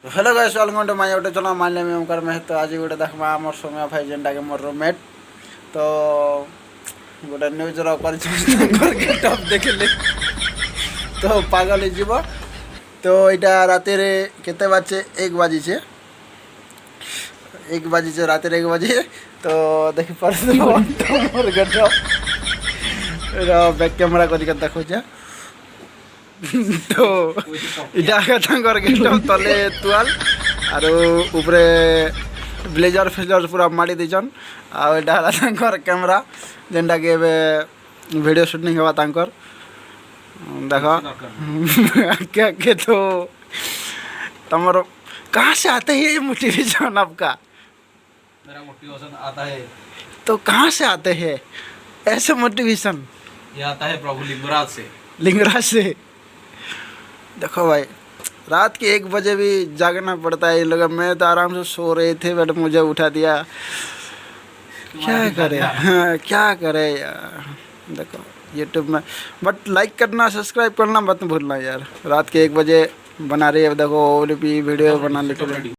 Hello guys welcome to my YouTube channel my name Omkar Mahato. तो आज गोटे देखमा आमर सौम्या भाई जेनटा के मोर रूममेट तो गोटे न्यूज गेटअप देखले तो पागल जीव। तो यहाँ राति केते बाजे 1 बाजी छे 1 बाजी छे राति 1 बजे। तो देखि पर मोर गेटअप बैक कैमरा करके देखो तो इटा गेटअप तले तुआल आरो ऊपरे ब्लेजर फेजर पूरा मारी दीचन। आर कैमरा जेनटा कि वीडियो शूटिंग हवा तांकर देखो क्या के। तो तमरो कहाँ से आते है ये मोटिवेशन आपका? मेरा मोटिवेशन आता है तो कहाँ से आते हैं ऐसे मोटिवेशन? ये आता है प्रभु लिंगराज से। लिंगराज से देखो भाई रात के 1 बजे भी जागना पड़ता है ये लोग। मैं तो आराम से सो रहे थे बट मुझे उठा दिया। क्या करे हाँ, क्या करे यार। देखो यूट्यूब में बट लाइक करना सब्सक्राइब करना मत भूलना यार। रात के 1 बजे बना रही है देखो और भी वीडियो बना लेते।